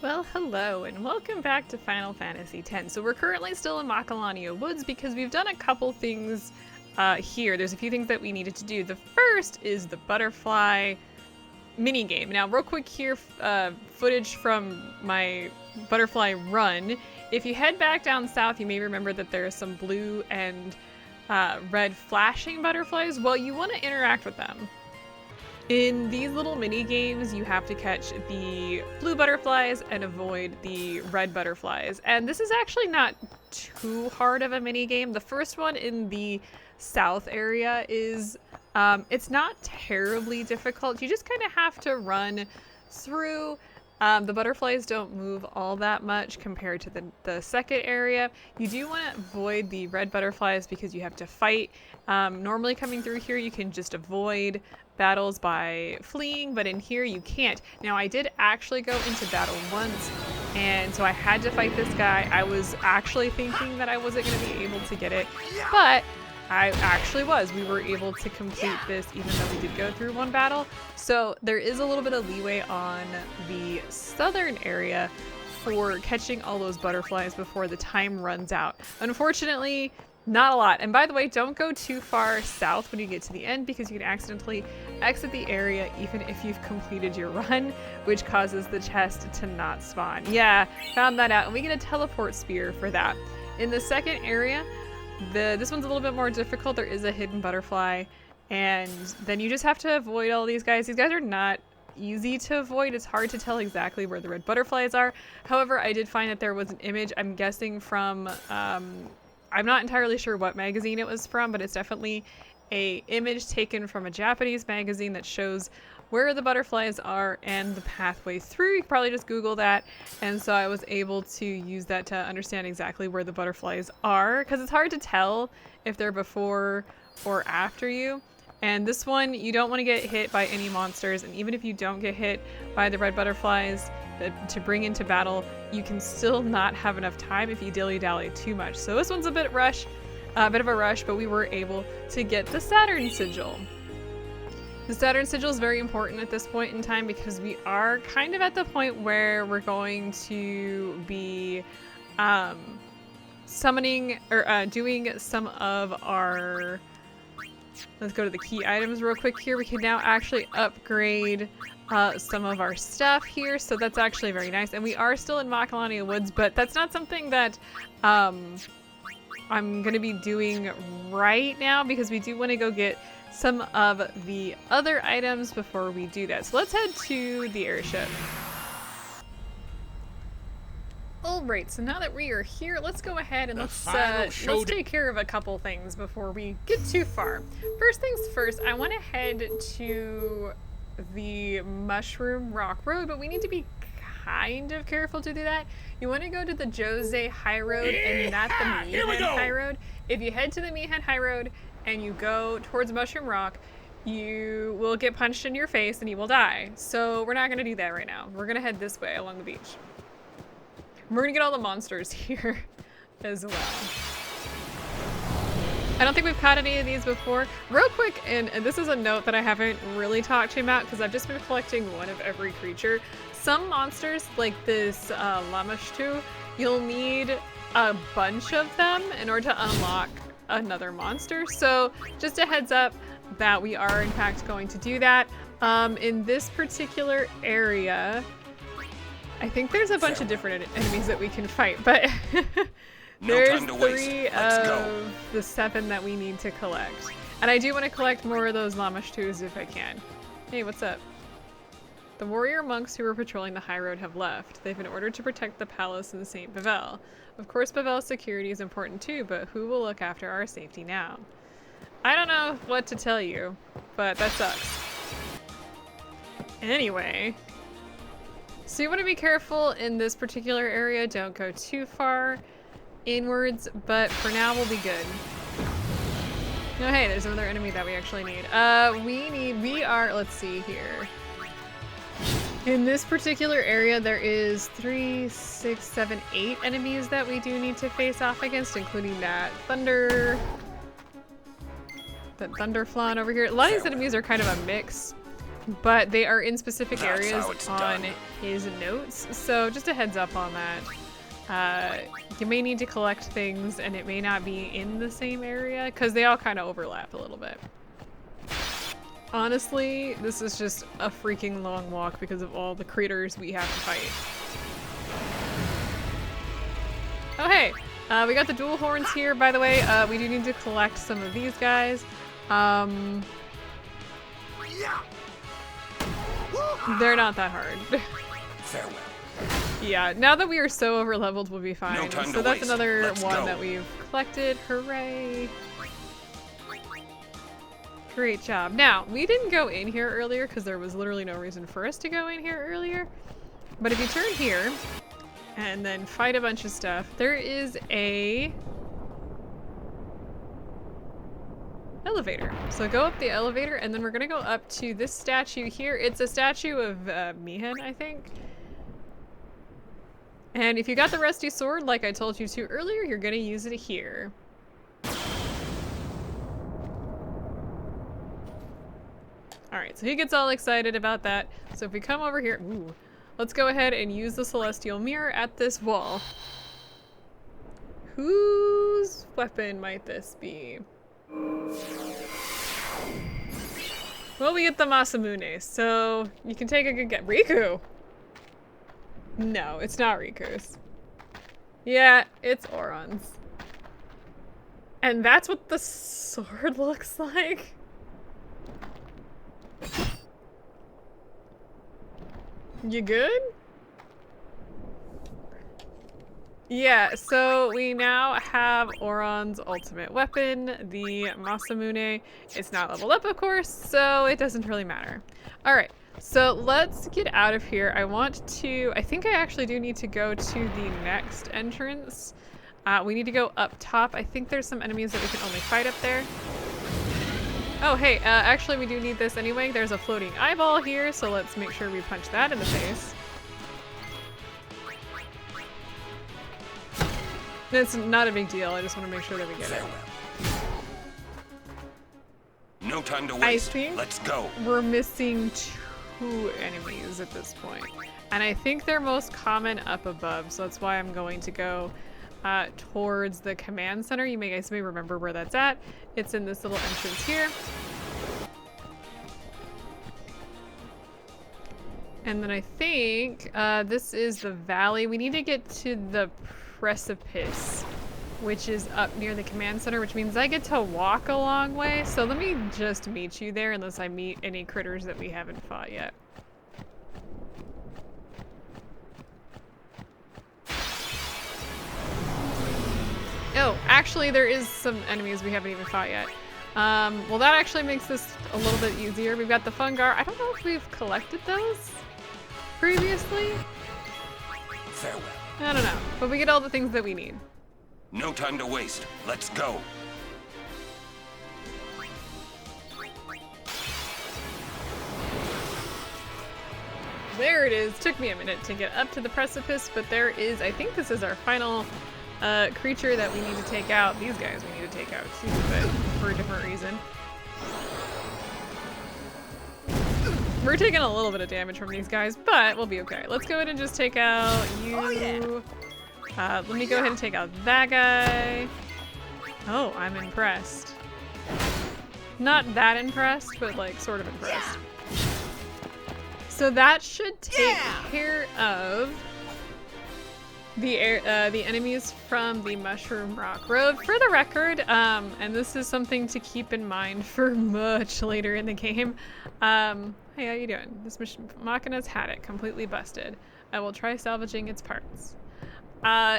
Well, hello, and welcome back to Final Fantasy X. So we're currently still in Macalania Woods because we've done a couple things here. There's a few things that we needed to do. The first is the butterfly minigame. Now, real quick here, footage from my butterfly run. If you head back down south, you may remember that there are some blue and red flashing butterflies. Well, you want to interact with them. In these little mini games, you have to catch the blue butterflies and avoid the red butterflies. And this is actually not too hard of a mini game. The first one in the south area is, it's not terribly difficult. You just kind of have to run through. The butterflies don't move all that much compared to the second area. You do want to avoid the red butterflies because you have to fight. Normally coming through here, you can just avoid battles by fleeing, but in here you can't. Now, I did actually go into battle once, and so I had to fight this guy. I was actually thinking that I wasn't going to be able to get it, but I actually was. We were able to complete this even though we did go through one battle. So there is a little bit of leeway on the southern area for catching all those butterflies before the time runs out. Unfortunately, not a lot. And by the way, don't go too far south when you get to the end because you can accidentally exit the area even if you've completed your run, which causes the chest to not spawn. Yeah, found that out. And we get a teleport spear for that. In the second area, this one's a little bit more difficult. There is a hidden butterfly, and then you just have to avoid all these guys. These guys are not easy to avoid. It's hard to tell exactly where the red butterflies are. However, I did find that there was an image, I'm guessing from, I'm not entirely sure what magazine it was from, but it's definitely an image taken from a Japanese magazine that shows where the butterflies are and the pathway through. You can probably just Google that. And so I was able to use that to understand exactly where the butterflies are, because it's hard to tell if they're before or after you. And this one, you don't want to get hit by any monsters. And even if you don't get hit by the red butterflies to bring into battle, you can still not have enough time if you dilly-dally too much. So this one's a bit of a rush, but we were able to get the Saturn Sigil. The Saturn Sigil is very important at this point in time because we are kind of at the point where we're going to be summoning or doing some of our... Let's go to the key items real quick here. We can now actually upgrade some of our stuff here, so that's actually very nice. And we are still in Macalania Woods, but that's not something that I'm going to be doing right now because we do want to go get some of the other items before we do that. So let's head to the airship. Alright, so now that we are here, let's go ahead and let's take care of a couple things before we get too far. First things first, I want to head to the Mushroom Rock Road, but we need to be kind of careful to do that. You want to go to the Djose High Road and not the Meathead High Road. If you head to the Meathead High Road and you go towards Mushroom Rock, you will get punched in your face and you will die. So we're not going to do that right now. We're going to head this way along the beach. We're gonna get all the monsters here as well. I don't think we've caught any of these before. Real quick, and this is a note that I haven't really talked to you about because I've just been collecting one of every creature. Some monsters, like this Lamashtu, you'll need a bunch of them in order to unlock another monster. So just a heads up that we are in fact going to do that. In this particular area, I think there's a bunch of different enemies that we can fight, but there's 3 of the 7 that we need to collect. And I do want to collect more of those Lamashtus if I can. Hey, what's up? The warrior monks who were patrolling the high road have left. They've been ordered to protect the palace and St. Pavel. Of course, Pavel's security is important too, but who will look after our safety now? I don't know what to tell you, but that sucks. Anyway... So you want to be careful in this particular area. Don't go too far inwards, but for now we'll be good. Oh, hey, there's another enemy that we actually need. Let's see here. In this particular area, there is 3, 6, 7, 8 enemies that we do need to face off against, including that Thunderflawn over here. A lot of these enemies are kind of a mix. but they are in specific That's areas how it's on done. his notes. So just a heads up on that. You may need to collect things and it may not be in the same area because they all kind of overlap a little bit. Honestly, this is just a freaking long walk because of all the critters we have to fight. Oh hey, we got the dual horns here, by the way. We do need to collect some of these guys. They're not that hard. Farewell. Yeah, now that we are so over leveled, we'll be fine. No time So to that's waste. another Let's one go. that we've collected. Hooray! Great job. Now, we didn't go in here earlier because there was literally no reason for us to go in here earlier. But if you turn here and then fight a bunch of stuff, there is a elevator. So go up the elevator and then we're gonna go up to this statue here. It's a statue of Mihen, I think. And if you got the rusty sword, like I told you to earlier, you're gonna use it here. Alright, so he gets all excited about that. So if we come over here, ooh, let's go ahead and use the celestial mirror at this wall. Whose weapon might this be? Well, we get the Masamune, so you can take a good guess. Riku! No, it's not Riku's. Yeah, it's Auron's. And that's what the sword looks like? You good? Yeah, so we now have Auron's ultimate weapon, the Masamune. It's not leveled up, of course, so it doesn't really matter. Alright, so let's get out of here. I think I actually do need to go to the next entrance. We need to go up top. I think there's some enemies that we can only fight up there. Oh, hey, actually we do need this anyway. There's a floating eyeball here, so let's make sure we punch that in the face. It's not a big deal. I just want to make sure that we get it. No time to waste. I think Let's go. we're missing 2 enemies at this point. And I think they're most common up above, so that's why I'm going to go towards the command center. You guys may remember where that's at. It's in this little entrance here. And then I think this is the valley. We need to get to the precipice, which is up near the command center, which means I get to walk a long way. So let me just meet you there unless I meet any critters that we haven't fought yet. Oh, actually there is some enemies we haven't even fought yet. Well, that actually makes this a little bit easier. We've got the Fungar. I don't know if we've collected those previously. Farewell. I don't know, but we get all the things that we need. No time to waste. Let's go. There it is. Took me a minute to get up to the precipice, but there is, I think this is our final creature that we need to take out. These guys we need to take out too, but for a different reason. We're taking a little bit of damage from these guys, but we'll be okay. Let's go ahead and just take out you. Oh, yeah. Let me go ahead and take out that guy. Oh, I'm impressed. Not that impressed, but like sort of impressed. So that should take care of the enemies from the Mushroom Rock Road. For the record, and this is something to keep in mind for much later in the game. Hey, how you doing? This Machina's had it completely busted. I will try salvaging its parts.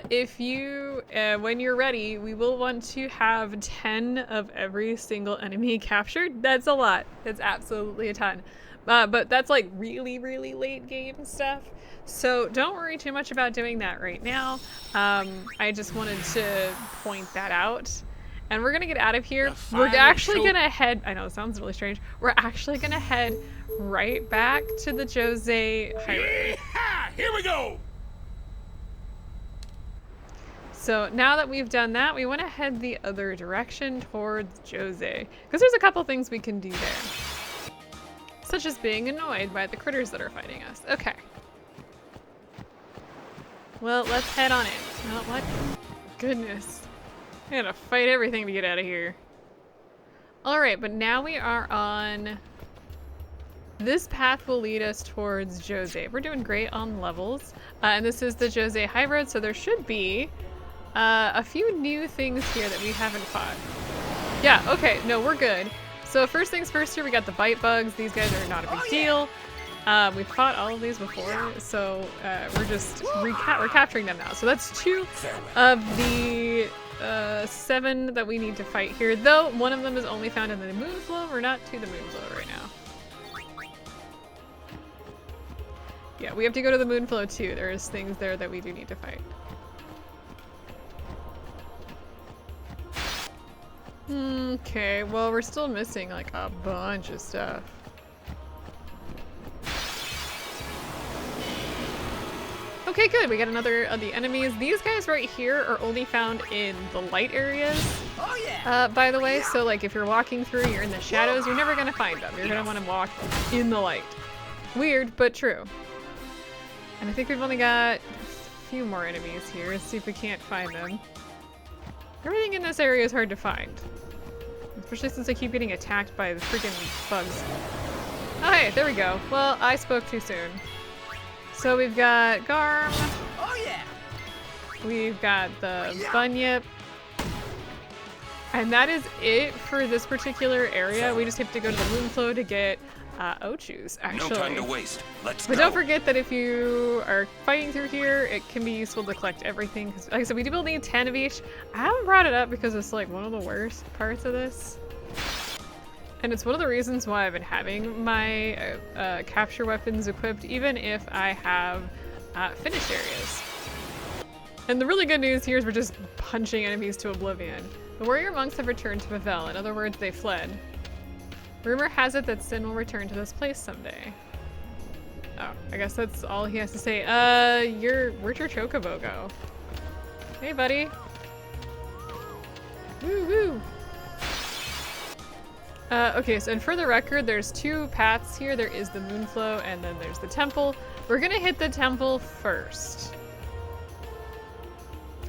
If you, when you're ready, we will want to have 10 of every single enemy captured. That's a lot. It's absolutely a ton. But that's like really, really late game stuff. So don't worry too much about doing that right now. I just wanted to point that out. And we're gonna get out of here. We're actually gonna head, I know it sounds really strange. We're actually gonna head right back to the Djose highway. Here we go. So now that we've done that, we want to head the other direction towards Djose, because there's a couple things we can do there. such as being annoyed by the critters that are fighting us. Okay. Well, let's head on in. Oh, what? Goodness. I gotta fight everything to get out of here. Alright, but now we are on... This path will lead us towards Djose. We're doing great on levels. And this is the Djose High Road, so there should be a few new things here that we haven't fought. Yeah, okay, no, we're good. So first things first here, we got the bite bugs. These guys are not a big deal. We've fought all of these before, so we're just we're capturing them now. So that's 2 of the 7 that we need to fight here, though one of them is only found in the Moonflow. We're not to the Moonflow right now. Yeah, we have to go to the Moonflow too. There's things there that we do need to fight. Okay, well, we're still missing like a bunch of stuff. Okay, good. We got another of the enemies. These guys right here are only found in the light areas. Oh yeah. By the way, so like if you're walking through, you're in the shadows, you're never gonna find them. You're gonna want to walk in the light. Weird, but true. And I think we've only got a few more enemies here. Let's see if we can't find them. Everything in this area is hard to find. Especially since I keep getting attacked by the freaking bugs. Okay, there we go. Well, I spoke too soon. So we've got Garm. Oh yeah. We've got the Bunyip. And that is it for this particular area. We just have to go to the Moonflow to get Ochus, actually. No time to waste. Let's go. But don't forget that if you are fighting through here, it can be useful to collect everything. Because, like I said, we do need 10 of each. I haven't brought it up because it's like one of the worst parts of this. And it's one of the reasons why I've been having my capture weapons equipped, even if I have finished areas. And the really good news here is we're just punching enemies to oblivion. The warrior monks have returned to Pavel. In other words, they fled. Rumor has it that Sin will return to this place someday. Oh, I guess that's all he has to say. Where'd your chocobo go? Hey, buddy. Woo-hoo. Okay, so and for the record, there's 2 paths here. There is the Moonflow, and then there's the temple. We're gonna hit the temple first.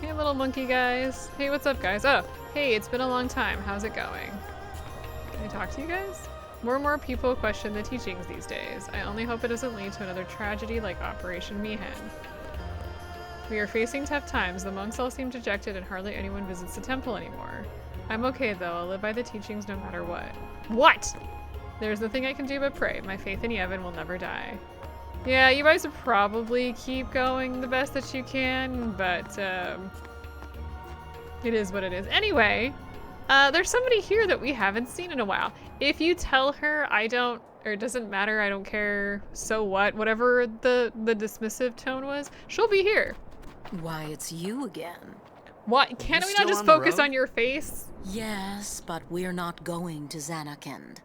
Hey, little monkey guys. Hey, what's up, guys? Oh, hey, it's been a long time. How's it going? Can I talk to you guys? More and more people question the teachings these days. I only hope it doesn't lead to another tragedy like Operation Mihen. We are facing tough times. The monks all seem dejected and hardly anyone visits the temple anymore. I'm okay though. I'll live by the teachings no matter what. What? There's nothing I can do but pray. My faith in Yevon will never die. Yeah, you guys should probably keep going the best that you can, but it is what it is. Anyway, there's somebody here that we haven't seen in a while. If you tell her I don't, or it doesn't matter, I don't care, so what, whatever the dismissive tone was, she'll be here. Why, it's you again. What? Can't we not just focus on your face? Yes, but we're not going to Zanarkand.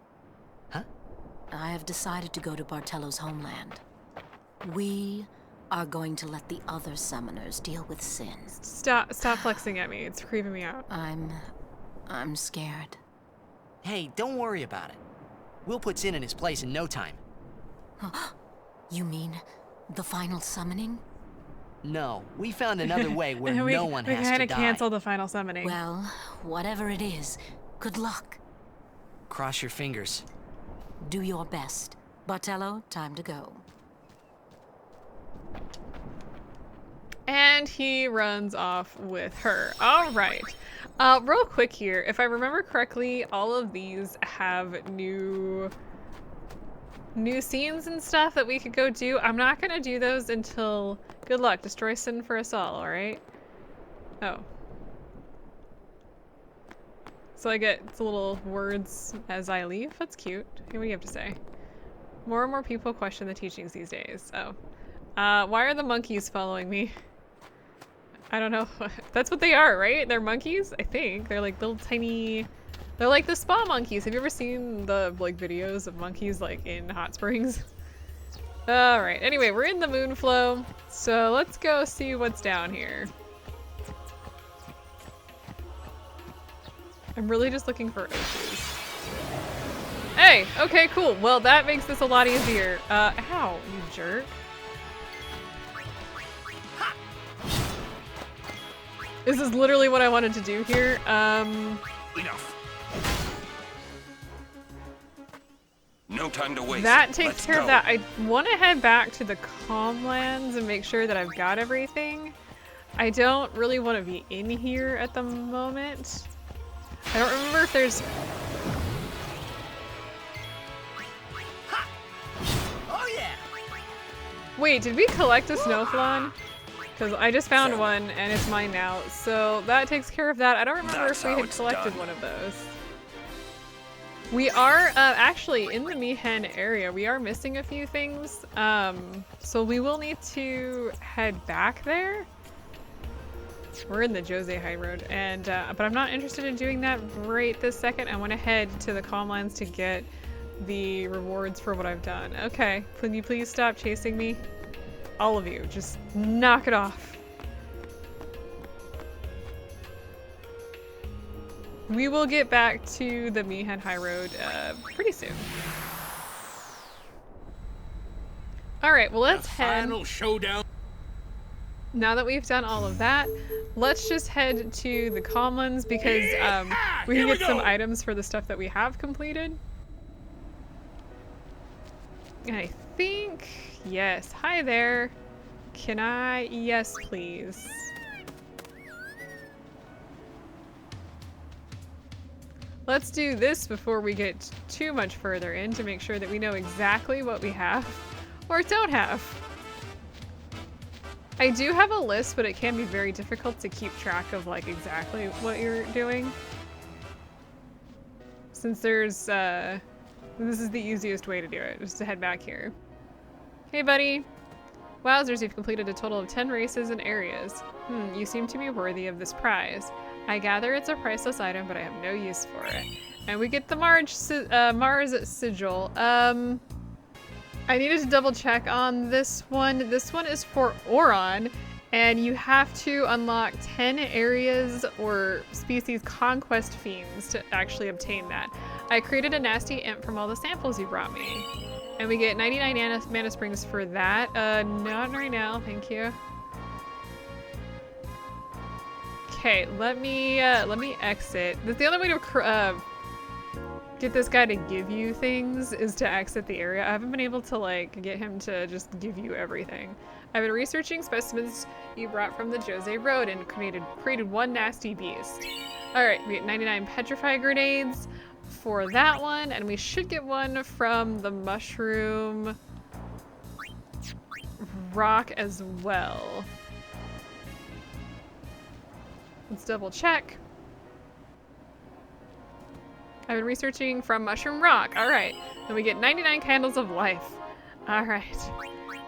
Huh? I have decided to go to Bartello's homeland. We are going to let the other summoners deal with Sin. Stop flexing at me. It's creeping me out. I'm scared. Hey, don't worry about it. We'll put Sin in his place in no time. You mean the final summoning? No, we found another way where no one has to die. We had to cancel the final summoning. Well, whatever it is, good luck. Cross your fingers. Do your best. Bartello, time to go. And he runs off with her. All right. Real quick here, if I remember correctly, all of these have new scenes and stuff that we could go do. I'm not gonna do those until, good luck, destroy Sin for us all right? Oh. So I get the little words as I leave. That's cute. Hey, what do you have to say? More and more people question the teachings these days. Oh. Why are the monkeys following me? I don't know. That's what they are, right? They're monkeys, I think. They're like little tiny... They're like the spa monkeys. Have you ever seen the like videos of monkeys like in hot springs? All right. Anyway, we're in the Moonflow, so let's go see what's down here. I'm really just looking for Ochus. Hey, okay, cool. Well, that makes this a lot easier. Ow, you jerk. This is literally what I wanted to do here. Enough. No time to waste. That takes Let's care go. of that. I want to head back to the Calmlands and make sure that I've got everything. I don't really want to be in here at the moment. I don't remember if there's... Oh yeah. Wait, did we collect a snowflawn? Because I just found one and it's mine now. So that takes care of that. I don't remember That's if we how had it's collected done. one of those. We are actually in the Mihen area. We are missing a few things. So we will need to head back there. We're in the Djose High Road, and but I'm not interested in doing that right this second. I want to head to the Calmlands to get the rewards for what I've done. Okay, can you please stop chasing me? All of you, just knock it off. We will get back to the Mihen High Road pretty soon. All right, well let's head. Final showdown. Now that we've done all of that, let's just head to the Calmlands because we can Here we get some go. items for the stuff that we have completed. I think, yes. Hi there. Can I? Yes, please. Let's do this before we get too much further in to make sure that we know exactly what we have or don't have. I do have a list, but it can be very difficult to keep track of like exactly what you're doing. Since there's, this is the easiest way to do it, just to head back here. Hey buddy. Wowzers, you've completed a total of 10 races and areas. You seem to be worthy of this prize. I gather it's a priceless item, but I have no use for it. And we get the Mars sigil. I needed to double check on this one. This one is for Oron, and you have to unlock 10 areas or species conquest fiends to actually obtain that. I created a nasty imp from all the samples you brought me. And we get 99 mana springs for that. Not right now, thank you. Okay, let me exit. The only way to get this guy to give you things is to exit the area. I haven't been able to like get him to just give you everything. I've been researching specimens you brought from the Djose Road and created one nasty beast. All right, we get 99 petrify grenades for that one, and we should get one from the mushroom rock as well. Let's double check. I've been researching from Mushroom Rock. All right, then we get 99 candles of life. All right,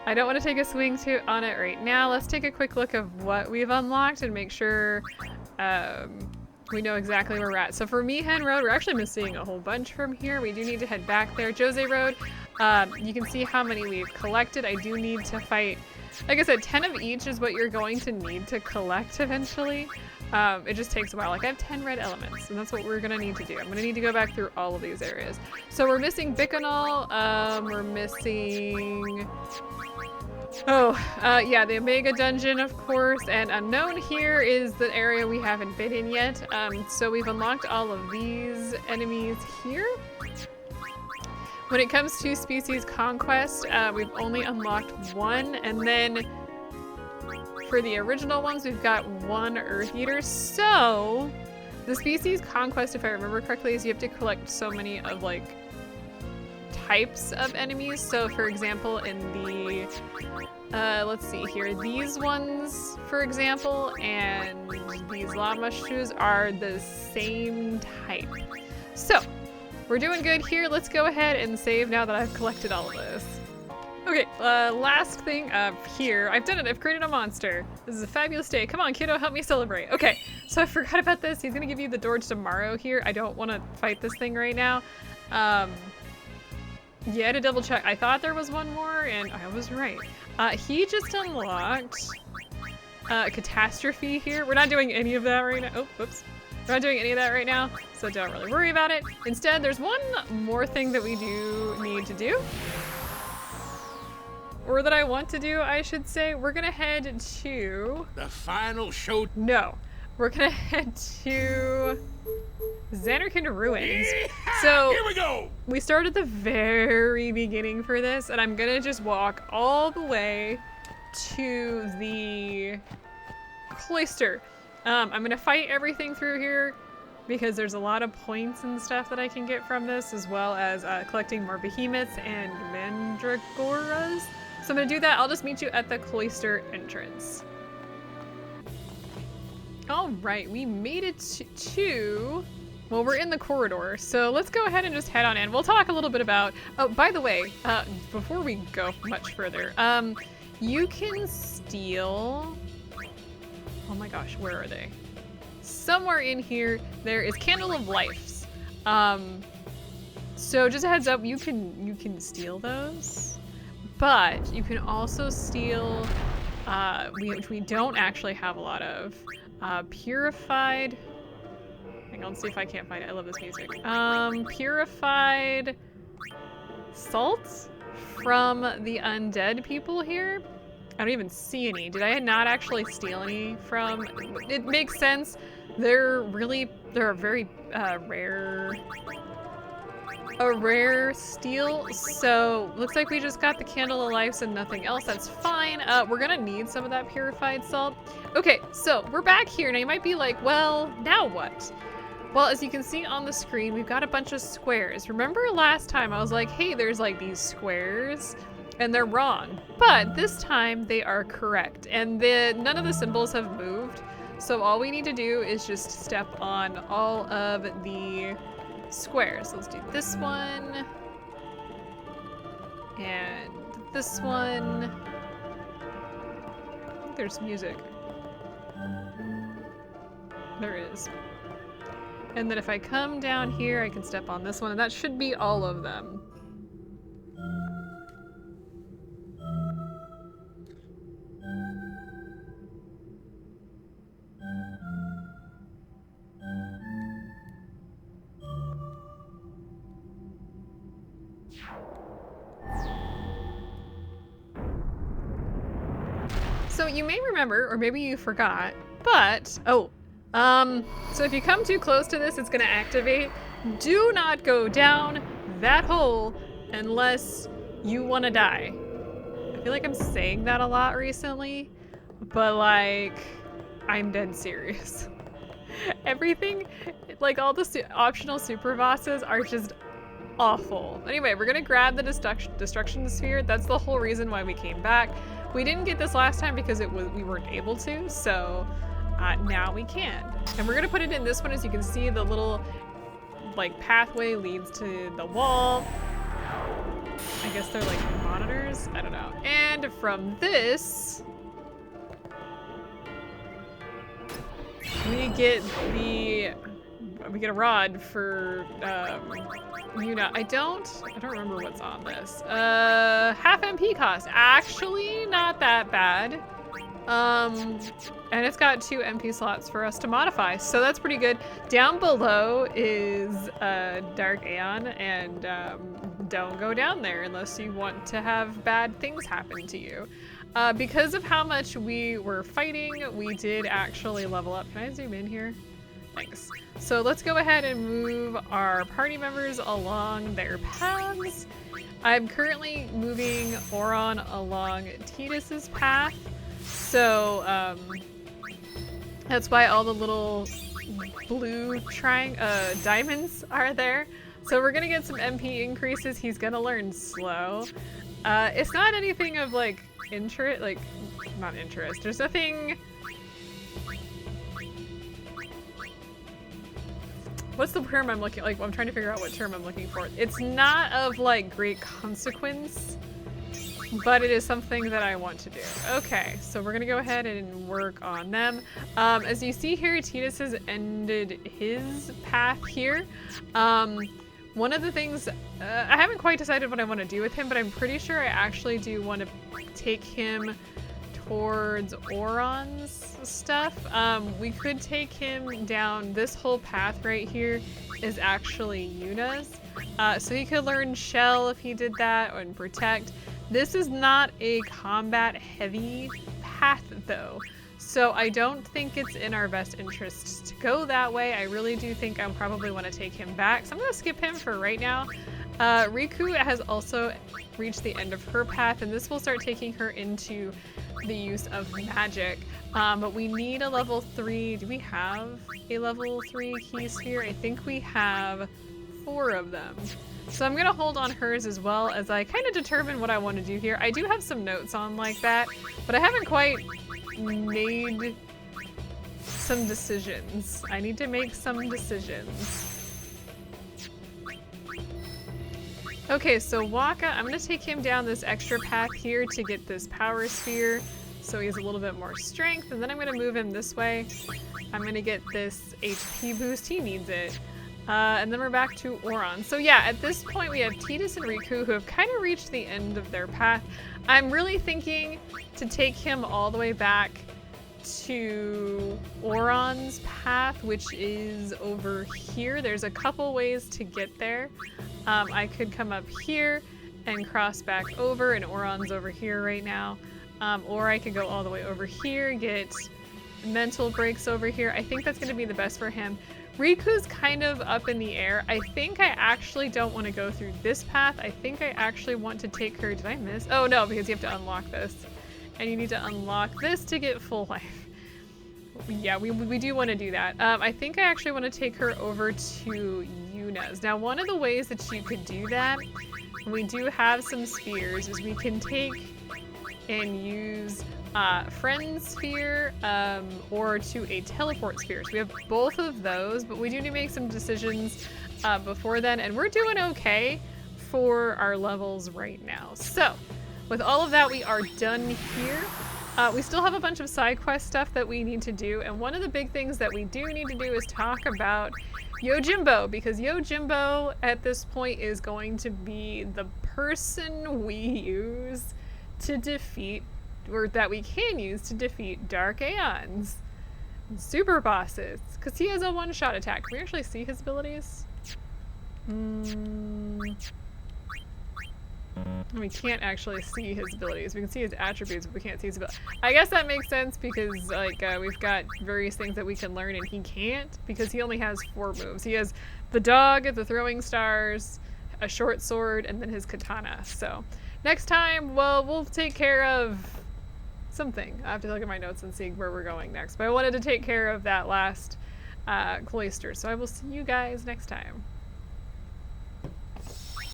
I don't want to take a swing on it right now. Let's take a quick look of what we've unlocked and make sure we know exactly where we're at. So for Mihen Road, we're actually missing a whole bunch from here. We do need to head back there. Djose Road, you can see how many we've collected. I do need to fight, like I said, 10 of each is what you're going to need to collect eventually. It just takes a while. Like I have 10 red elements, and that's what we're gonna need to do. I'm gonna need to go back through all of these areas. So we're missing Bicanol, we're missing, yeah, the Omega Dungeon, of course, and Unknown here is the area we haven't been in yet. So we've unlocked all of these enemies here. When it comes to species conquest, we've only unlocked one, and then for the original ones, we've got one Earth Eater. So the species conquest, if I remember correctly, is you have to collect so many of like types of enemies. So for example, in the, let's see here, these ones, for example, and these llama shoes are the same type. So we're doing good here. Let's go ahead and save now that I've collected all of this. Okay, last thing here. I've done it, I've created a monster. This is a fabulous day. Come on, kiddo, help me celebrate. Okay, so I forgot about this. He's gonna give you the Dorge tomorrow here. I don't wanna fight this thing right now. Yeah, to double check. I thought there was one more and I was right. He just unlocked Catastrophe here. We're not doing any of that right now. Oh, whoops. We're not doing any of that right now, so don't really worry about it. Instead, there's one more thing that we do need to do. Or that I want to do, I should say. We're gonna head to... The final show. No. We're gonna head to Zanarkand ruins. So Here we go. we start at the very beginning for this, and I'm gonna just walk all the way to the Cloister. I'm gonna fight everything through here because there's a lot of points and stuff that I can get from this, as well as collecting more behemoths and mandragoras. So I'm gonna do that. I'll just meet you at the Cloister entrance. All right, we made it to, well, we're in the corridor. So let's go ahead and just head on in. We'll talk a little bit about, oh, by the way, before we go much further, you can steal, oh my gosh, where are they? Somewhere in here, there is Candle of Lives. So just a heads up, you can steal those, but you can also steal, which we don't actually have a lot of, purified, hang on, let's see if I can't find it. I love this music. Purified salt from the undead people here. I don't even see any. Did I not actually steal any from? It makes sense. They're a very rare steal. So looks like we just got the Candle of Lives and nothing else. That's fine. We're gonna need some of that purified salt. Okay, so we're back here. Now you might be like, well, now what? Well, as you can see on the screen, we've got a bunch of squares. Remember last time I was like, hey, there's like these squares and they're wrong. But this time they are correct. And none of the symbols have moved. So all we need to do is just step on all of the squares. Let's do this one. And this one. I think there's music. There is. And then if I come down here, I can step on this one, and that should be all of them. So you may remember, or maybe you forgot, but, so if you come too close to this, it's gonna activate. Do not go down that hole unless you wanna die. I feel like I'm saying that a lot recently, but like, I'm dead serious. Everything, like all the optional super bosses are just awful. Anyway, we're gonna grab the destruction sphere. That's the whole reason why we came back. We didn't get this last time because we weren't able to, so now we can. And we're gonna put it in this one. As you can see, the little like pathway leads to the wall. I guess they're like monitors, I don't know. And from this, we get a rod for Yuna. I don't remember what's on this. Half MP cost. Actually, not that bad. And it's got 2 MP slots for us to modify, so that's pretty good. Down below is Dark Aeon, and don't go down there unless you want to have bad things happen to you. Because of how much we were fighting, we did actually level up. Can I zoom in here? Thanks. So let's go ahead and move our party members along their paths. I'm currently moving Oron along Tidus's path. So that's why all the little blue diamonds are there. So we're gonna get some MP increases. He's gonna learn slow. It's not anything of like interest, like not interest. There's nothing. What's the term I'm looking like? I'm trying to figure out what term I'm looking for. It's not of like great consequence, but it is something that I want to do. Okay, so we're gonna go ahead and work on them. As you see here, Tidus has ended his path here. One of the things, I haven't quite decided what I want to do with him, but I'm pretty sure I actually do want to take him towards Auron's stuff. We could take him down. This whole path right here is actually Yuna's. So he could learn Shell if he did that, and Protect. This is not a combat heavy path though. So I don't think it's in our best interest to go that way. I really do think I probably want to take him back. So I'm gonna skip him for right now. Riku has also reached the end of her path, and this will start taking her into the use of magic. But we need a level 3. Do we have a level 3 key sphere? I think we have 4 of them. So I'm gonna hold on hers as well as I kind of determine what I want to do here. I do have some notes on like that, but I haven't quite made some decisions. I need to make some decisions. Okay, so Waka, I'm gonna take him down this extra path here to get this power sphere, so he has a little bit more strength, and then I'm gonna move him this way. I'm gonna get this HP boost, he needs it. And then we're back to Auron. So yeah, at this point we have Tidus and Riku who have kind of reached the end of their path. I'm really thinking to take him all the way back to Auron's path, which is over here. There's a couple ways to get there. I could come up here and cross back over, and Auron's over here right now. Or I could go all the way over here, get mental breaks over here. I think that's going to be the best for him. Riku's kind of up in the air. I think I actually don't want to go through this path. I think I actually want to take her. Did I miss? Oh no, because you have to unlock this. And you need to unlock this to get full life. Yeah, we do want to do that. I think I actually want to take her over to Yuna's. Now, one of the ways that you could do that, we do have some spheres, is we can take and use friend sphere or to a teleport sphere. So we have both of those, but we do need to make some decisions before then, and we're doing okay for our levels right now. So with all of that, we are done here. We still have a bunch of side quest stuff that we need to do, and one of the big things that we do need to do is talk about Yojimbo, because Yojimbo at this point is going to be the person we use to defeat, or that we can use to defeat Dark Aeons, super bosses, because he has a one-shot attack. Can we actually see his abilities? We can't actually see his abilities. We can see his attributes, but we can't see his abilities. I guess that makes sense because like we've got various things that we can learn and he can't, because he only has 4 moves. He has the dog, the throwing stars, a short sword, and then his katana. So next time, well, we'll take care of something. I have to look at my notes and see where we're going next. But I wanted to take care of that last Cloister. So I will see you guys next time.